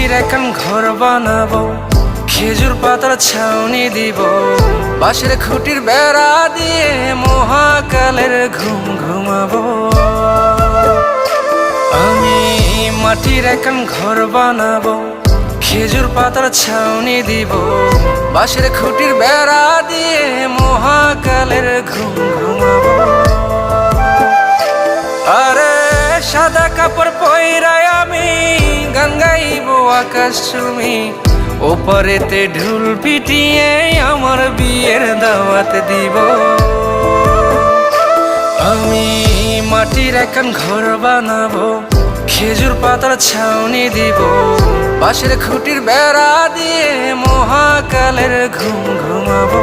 মাটির এখন ঘর বানাবো, খেজুর পাতার ছাউনি দিব, বাঁশের খুঁটির বেড়া দিয়ে মহাকালের ঘুম ঘুমাবো। আমি মাটির এখন ঘর বানাবো, খেজুর পাতার ছাউনি দিব, বাঁশের খুঁটির বেড়া দিয়ে মহাকালের ঘুম ঘুমাবো। আরে সাদা কাপড় পইরায় আমি গান গাইবো আকাশ চুমি, ওপারেতে ঢোল পিটিয়ে আমার বিয়ের দাওয়াত দিব। আমি মাটির এখন ঘর বানাবো, খেজুর পাতার ছাউনি দিব, বাঁশের খুঁটির বেড়া দিয়ে মহাকালের ঘুম ঘুমাবো।